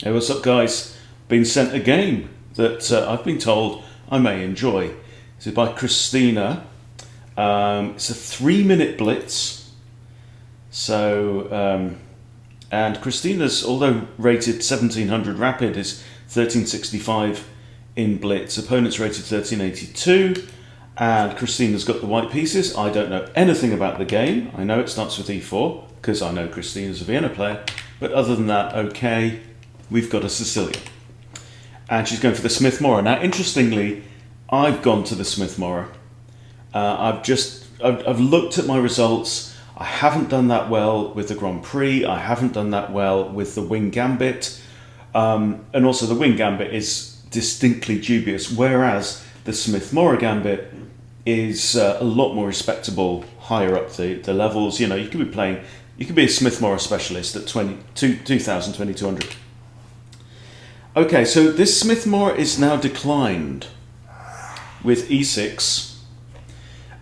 Hey, what's up, guys? Been sent a game that I've been told I may enjoy. This is by Christina. It's a 3-minute blitz. And Christina's, although rated 1700 rapid, is 1365 in blitz. Opponent's rated 1382. And Christina's got the white pieces. I don't know anything about the game. I know it starts with e4 because I know Christina's a Vienna player. But other than that, okay. We've got a Sicilian. And she's going for the Smith-Morra. Now, interestingly, I've gone to the Smith-Morra. I've looked at my results. I haven't done that well with the Grand Prix. I haven't done that well with the Wing Gambit. And also the Wing Gambit is distinctly dubious, whereas the Smith-Morra Gambit is a lot more respectable, higher up the levels. You know, you could be a Smith-Morra specialist at 2,000, 2,200. Okay, so this Smith-Morra is now declined with e6.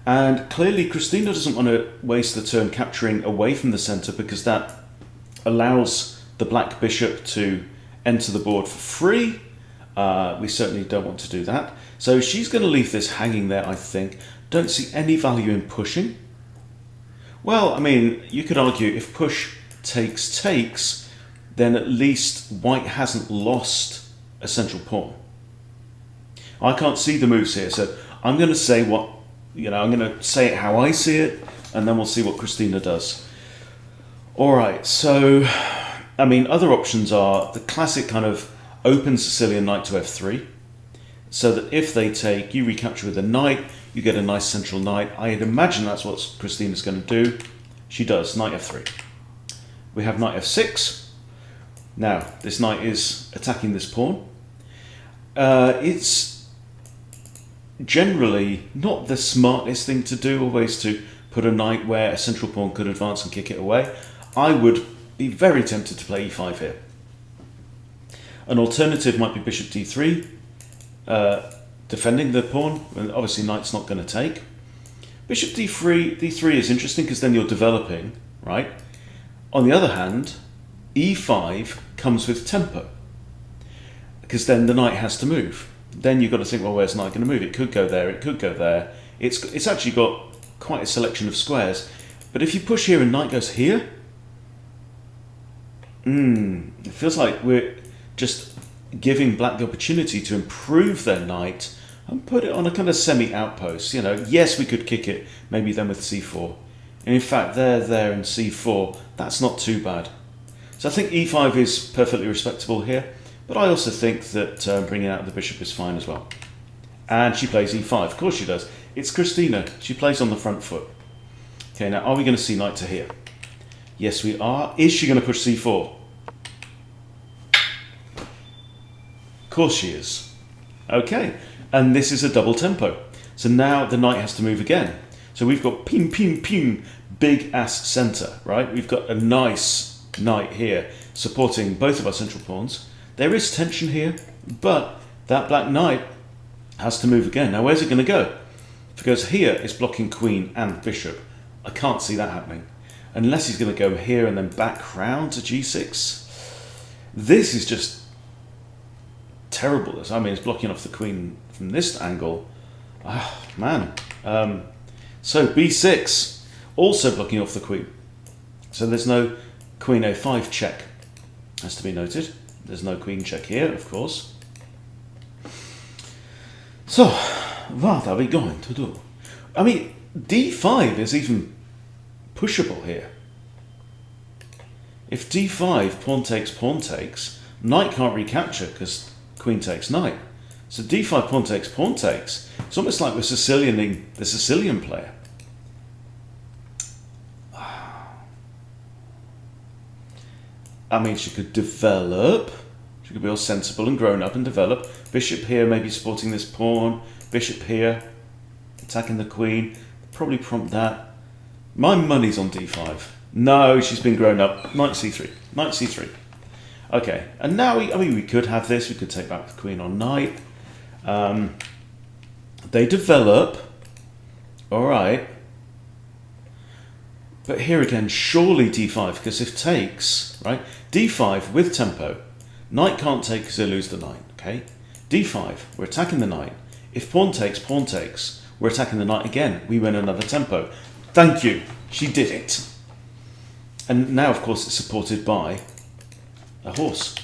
And clearly Christina doesn't want to waste the turn capturing away from the centre because that allows the black bishop to enter the board for free. We certainly don't want to do that. So she's going to leave this hanging there, I think. Don't see any value in pushing. Well, I mean, you could argue if push takes, then at least white hasn't lost a central pawn. I can't see the moves here, so I'm going to say I'm going to say it how I see it, and then we'll see what Christina does. All right, so, I mean, other options are the classic kind of open Sicilian knight to f3, so that if they take, you recapture with a knight, you get a nice central knight. I'd imagine that's what Christina's going to do. She does, knight f3. We have knight f6. Now, this knight is attacking this pawn. It's generally not the smartest thing to do, always to put a knight where a central pawn could advance and kick it away. I would be very tempted to play e5 here. An alternative might be bishop d3, defending the pawn, and obviously knight's not going to take. Bishop d3 is interesting because then you're developing, right? On the other hand, e5 comes with tempo, because then the knight has to move. Then you've got to think, well, where's the knight going to move? It could go there, it could go there. It's actually got quite a selection of squares. But if you push here and knight goes here, it feels like we're just giving black the opportunity to improve their knight and put it on a kind of semi-outpost. You know, yes, we could kick it, maybe then with c4. And in fact, there and c4, that's not too bad. So I think e5 is perfectly respectable here, but I also think that bringing out the bishop is fine as well. And she plays e5. Of course she does. It's Christina. She plays on the front foot. Okay, now are we going to see knight to here? Yes, we are. Is she going to push c4? Of course she is. Okay, and this is a double tempo. So now the knight has to move again. So we've got ping, ping, ping, big ass center, right? We've got a nice knight here supporting both of our central pawns. There is tension here, but that black knight has to move again. Now, where's it going to go? If it goes here, it's blocking queen and bishop. I can't see that happening. Unless he's going to go here and then back round to g6. This is just terrible. I mean, it's blocking off the queen from this angle. Ah, man. So b6, also blocking off the queen. So there's no queen a5 check, has to be noted. There's no queen check here, of course. So, what are we going to do? I mean, d5 is even pushable here. If d5, pawn takes, knight can't recapture because queen takes knight. So d5, pawn takes. It's almost like we're Sicilianing the Sicilian player. I mean, she could develop. She could be all sensible and grown up and develop. Bishop here, maybe supporting this pawn. Bishop here, attacking the queen. Probably prompt that. My money's on d5. No, she's been grown up. Knight c3. Knight c3. Okay, and now we could have this. We could take back the queen on knight. They develop. All right. But here again, surely d5, because if takes, right, d5 with tempo, Knight can't take because they lose the knight, okay? d5, we're attacking the knight. If pawn takes, we're attacking the knight again. We win another tempo. Thank you. She did it. And now, of course, it's supported by a horse.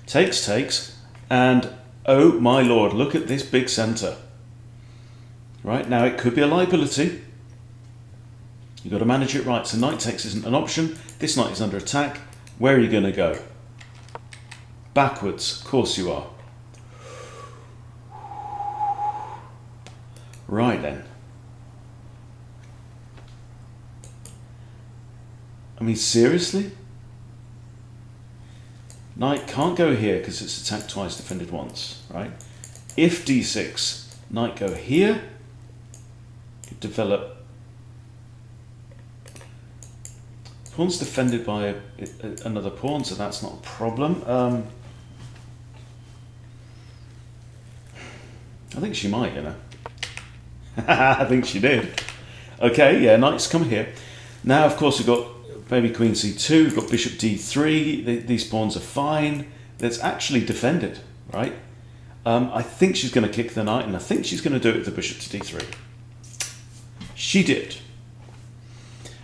Takes, and oh my lord, look at this big centre. Right, now it could be a liability. You've got to manage it right. So knight takes isn't an option. This knight is under attack. Where are you going to go? Backwards, of course you are. Right then. I mean, seriously? Knight can't go here because it's attacked twice, defended once, right? If d6, knight go here, you develop. Pawn's defended by another pawn, so that's not a problem. I think she might, you know. I think she did. Okay, yeah, knight's come here. Now, of course, we've got maybe queen c2, we've got bishop d3. These pawns are fine. That's actually defended, right? I think she's going to kick the knight, and I think she's going to do it with the bishop to d3. She did.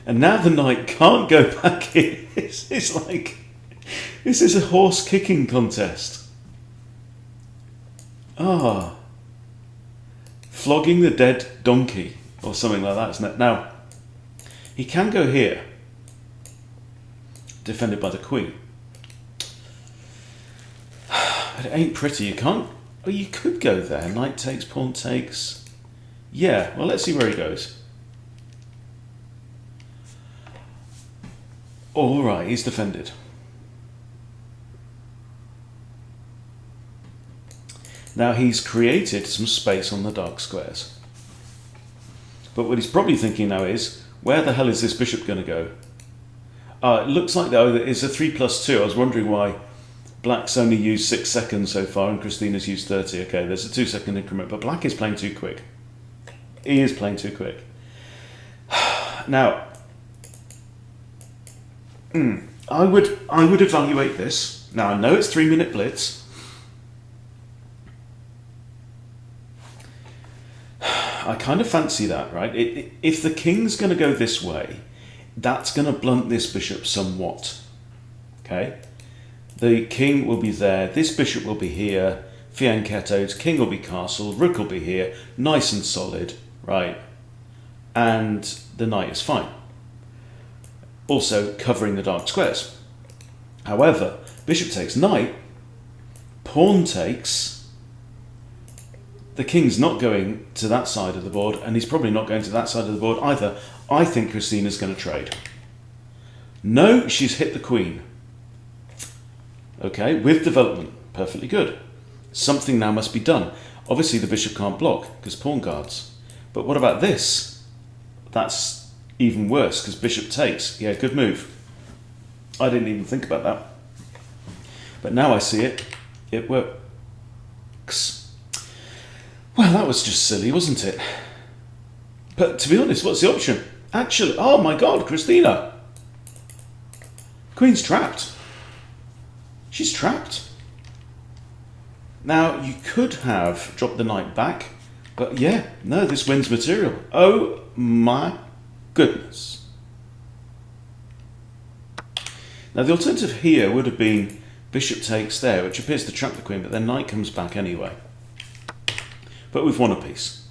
And now the knight can't go back in. It's like, this is a horse kicking contest. Ah. Flogging the dead donkey, or something like that, isn't it? Now, he can go here, defended by the queen. But it ain't pretty. You can't. Oh, you could go there. Knight takes, pawn takes. Yeah, well, let's see where he goes. All right, he's defended. Now he's created some space on the dark squares. But what he's probably thinking now is, where the hell is this bishop going to go? It looks like, though, that it's a 3+2. I was wondering why black's only used 6 seconds so far and Christina's used 30. Okay, there's a 2-second increment, but black is playing too quick. He is playing too quick. Now, I would evaluate this. Now, I know it's 3-minute blitz. I kind of fancy that, right? If the king's going to go this way, that's going to blunt this bishop somewhat. Okay? The king will be there, this bishop will be here, fianchettoed, king will be castled, rook will be here, nice and solid, right? And the knight is fine. Also covering the dark squares. However, bishop takes knight, pawn takes, the king's not going to that side of the board, and he's probably not going to that side of the board either. I think Christina's going to trade. No, she's hit the queen. Okay, with development, perfectly good. Something now must be done. Obviously the bishop can't block because pawn guards. But what about this? That's even worse because bishop takes. Yeah, good move. I didn't even think about that. But now I see it. It works. Well, that was just silly, wasn't it? But to be honest, what's the option? Actually, oh my God, Christina. Queen's trapped. She's trapped. Now, you could have dropped the knight back, but yeah, no, this wins material. Oh my goodness. Now, the alternative here would have been bishop takes there, which appears to trap the queen, but then knight comes back anyway. But we've won a piece.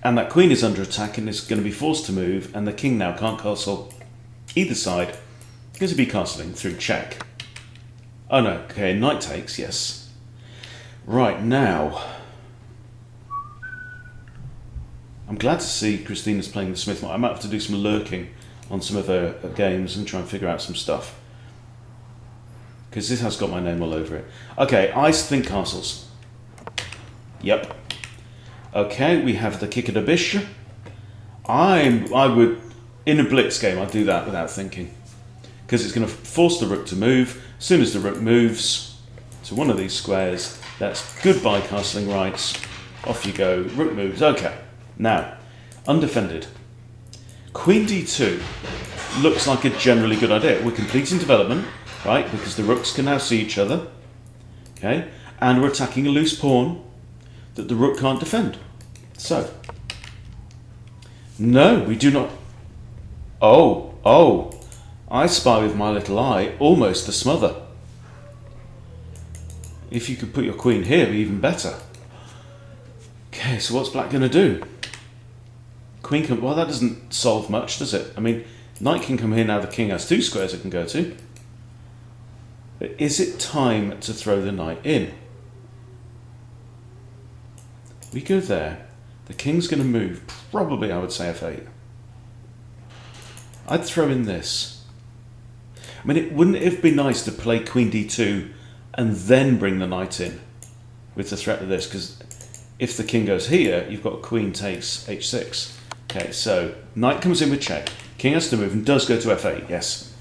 And that queen is under attack and is going to be forced to move, and the king now can't castle either side because he'd be castling through check. Oh no, okay, knight takes, yes. Right, now, I'm glad to see Christina's playing the Smith-Morra. I might have to do some lurking on some of her games and try and figure out some stuff. Because this has got my name all over it. Okay, I think castles. Yep. Okay, we have the kick of the bishop. I would, in a blitz game, I'd do that without thinking. Because it's going to force the rook to move. As soon as the rook moves to one of these squares, that's goodbye castling rights. Off you go. Rook moves. Okay. Now, undefended. Queen d2 looks like a generally good idea. We're completing development, right? Because the rooks can now see each other. Okay, and we're attacking a loose pawn that the rook can't defend. So, no, we do not. Oh, I spy with my little eye almost a smother. If you could put your queen here, it'd be even better. Okay, so what's black going to do? Queen can, well, that doesn't solve much, does it? I mean, knight can come here now, the king has 2 squares it can go to. But is it time to throw the knight in? We go there. The king's going to move, probably I would say f8. I'd throw in this. I mean, wouldn't it have been nice to play queen d2 and then bring the knight in with the threat of this? Because if the king goes here, you've got queen takes h6. Okay, so knight comes in with check. King has to move and does go to f8, yes.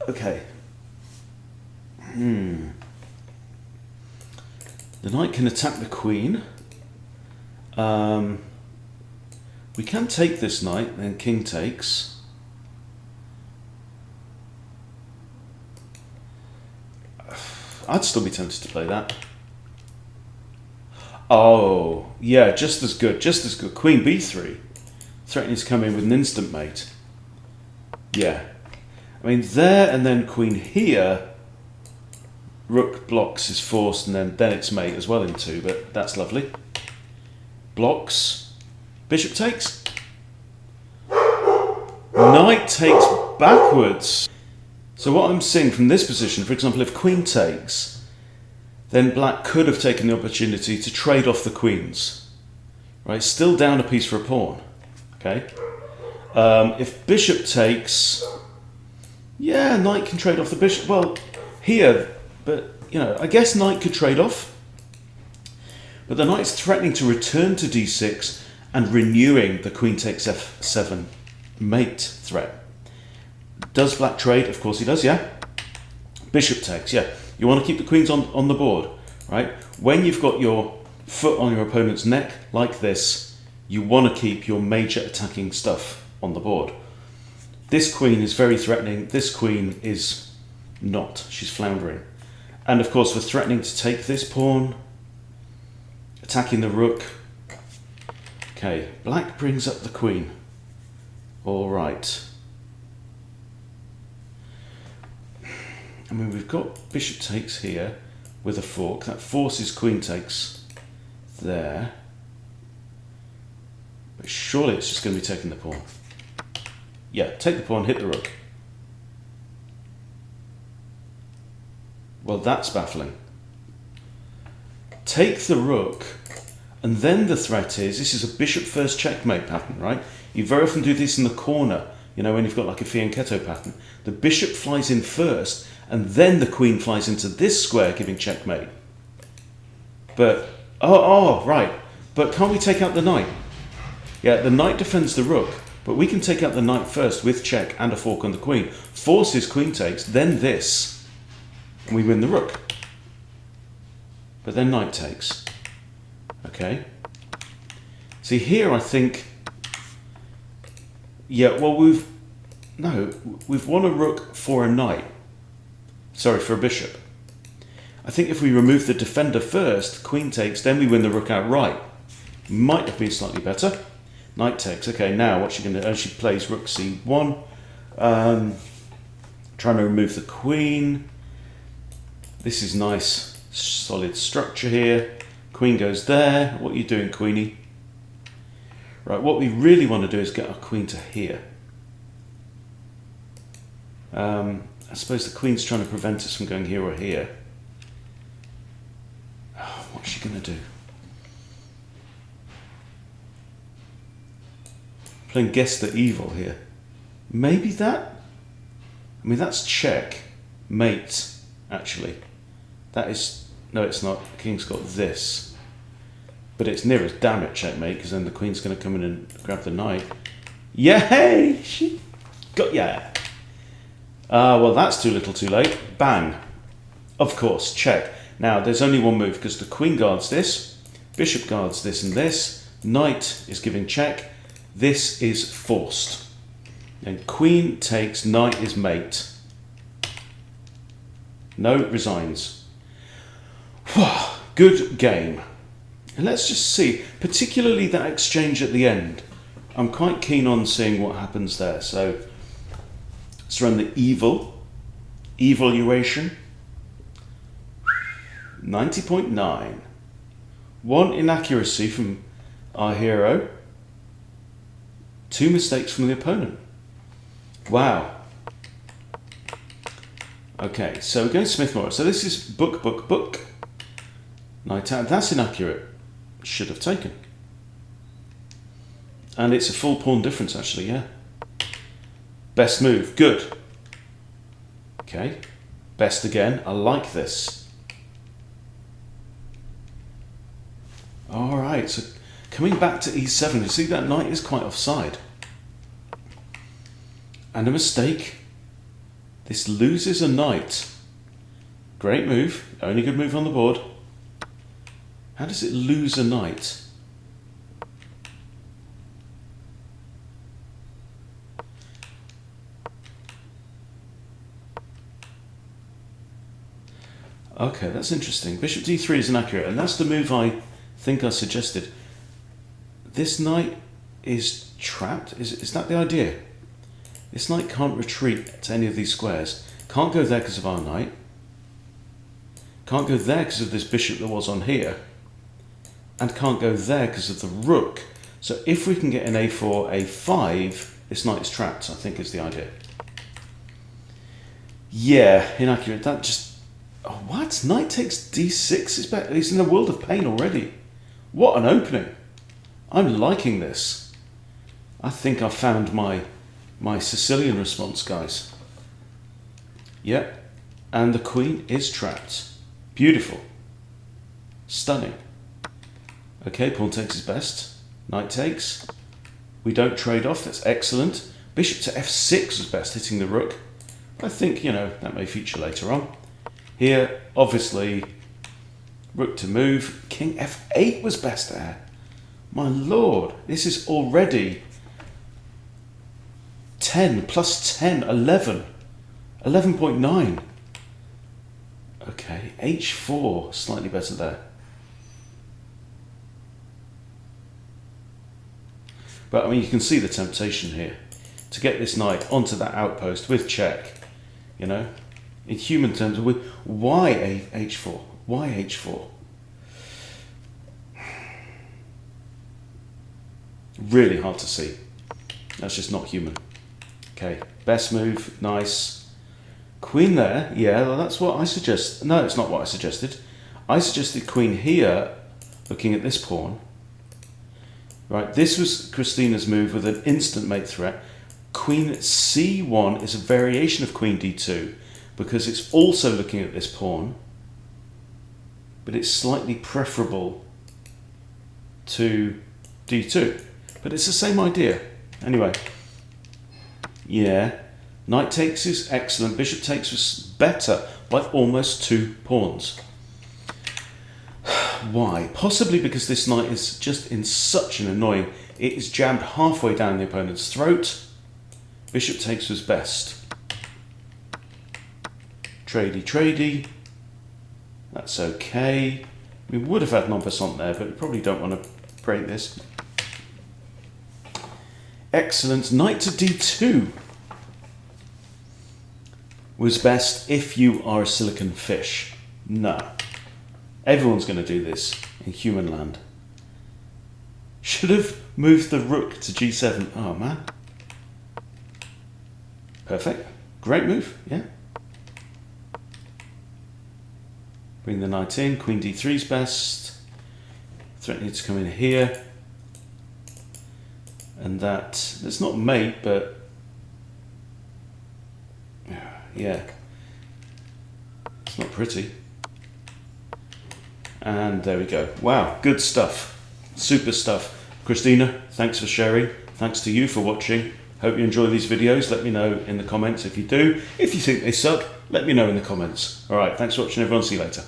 Okay. The knight can attack the queen. We can take this knight, then king takes. I'd still be tempted to play that. Oh, yeah, just as good, just as good. Queen b3, threatening to come in with an instant mate. Yeah. I mean, there and then queen here. Rook blocks is forced, and then it's mate as well in 2, but that's lovely. Blocks. Bishop takes. Knight takes backwards. So what I'm seeing from this position, for example, if queen takes, then black could have taken the opportunity to trade off the queens. Right, still down a piece for a pawn. Okay. If bishop takes, yeah, knight can trade off the bishop. Well, here, but you know, I guess knight could trade off. But the knight's threatening to return to d6 and renewing the queen takes f7 mate threat. Does black trade? Of course he does, yeah. Bishop takes, yeah. You want to keep the queens on the board, right? When you've got your foot on your opponent's neck like this, you want to keep your major attacking stuff on the board. This queen is very threatening. This queen is not. She's floundering. And of course, we're threatening to take this pawn, attacking the rook. Okay, black brings up the queen. All right. I mean, we've got bishop takes here with a fork. That forces queen takes there. But surely it's just going to be taking the pawn. Yeah, take the pawn, hit the rook. Well, that's baffling. Take the rook, and then the threat is, this is a bishop first checkmate pattern, right? You very often do this in the corner, you know, when you've got like a fianchetto pattern. The bishop flies in first, and then the queen flies into this square, giving checkmate. But, right. But can't we take out the knight? Yeah, the knight defends the rook, but we can take out the knight first with check and a fork on the queen. Forces queen takes, then this, and we win the rook. But then knight takes. Okay. See, here I think, yeah, well, we've won a rook for a knight. Sorry, for a bishop. I think if we remove the defender first, queen takes, then we win the rook outright. Might have been slightly better. Knight takes. Okay, now what's she going to do? She plays rook c1. Trying to remove the queen. This is nice, solid structure here. Queen goes there. What are you doing, Queenie? Right, what we really want to do is get our queen to here. I suppose the queen's trying to prevent us from going here or here. Oh, what's she going to do? Playing guess the evil here. Maybe that? I mean, that's check. Mate, actually. That is... No, it's not. The king's got this. But it's near as damn it checkmate, because then the queen's going to come in and grab the knight. Yay! She got... Yeah. Well, that's too little too late. Bang. Of course, check. Now, there's only one move, because the queen guards this, bishop guards this and this, knight is giving check, this is forced. And queen takes, knight is mate. No, resigns. Good game. And let's just see, particularly that exchange at the end. I'm quite keen on seeing what happens there. So let's run the evaluation. 90.9. One inaccuracy from our hero. 2 mistakes from the opponent. Wow. Okay, so we're going Smith-Morra. So this is book. Knight out. That's inaccurate. Should have taken. And it's a full pawn difference, actually, yeah. Best move. Good. Okay. Best again. I like this. All right. So coming back to e7, you see that knight is quite offside. And a mistake. This loses a knight. Great move. Only good move on the board. How does it lose a knight? Okay, that's interesting. Bishop d3 is inaccurate, and that's the move I think I suggested. This knight is trapped. Is that the idea? This knight can't retreat to any of these squares. Can't go there because of our knight. Can't go there because of this bishop that was on here. And can't go there because of the rook. So if we can get an a4, a5, this knight is trapped, I think is the idea. Yeah, inaccurate. That just... Oh, what? Knight takes d6 is better. He's in a world of pain already. What an opening. I'm liking this. I think I've found my Sicilian response, guys. Yep. And the queen is trapped. Beautiful. Stunning. Okay, pawn takes his best. Knight takes. We don't trade off. That's excellent. Bishop to f6 was best, hitting the rook. I think, you know, that may feature later on. Here, obviously, rook to move. King f8 was best there. My lord, this is already 10 plus 10, 11. 11.9. Okay, h4, slightly better there. But, I mean, you can see the temptation here to get this knight onto that outpost with check, you know. In human terms, why h4? Why h4? Really hard to see. That's just not human. Okay, best move, nice. Queen there, yeah, well, that's what I suggest. No, it's not what I suggested. I suggested queen here, looking at this pawn. Right, this was Christina's move with an instant mate threat. Queen c1 is a variation of queen d2 because it's also looking at this pawn, but it's slightly preferable to d2. But it's the same idea. Anyway, yeah, knight takes is excellent. Bishop takes was better by almost 2 pawns. Why? Possibly because this knight is just in such an annoying... It is jammed halfway down the opponent's throat. Bishop takes was best. Tradey. That's okay. We would have had non-passant there, but we probably don't want to break this. Excellent. Knight to d2 was best if you are a silicon fish. No. Everyone's going to do this in human land. Should have moved the rook to g7. Oh, man. Perfect. Great move, yeah. Bring the knight in. Queen d3 is best. Threatening to come in here. And that's not mate, but yeah, it's not pretty. And there we go. Wow, good stuff. Super stuff. Christina, thanks for sharing. Thanks to you for watching. Hope you enjoy these videos. Let me know in the comments if you do. If you think they suck, let me know in the comments. All right, thanks for watching, everyone. See you later.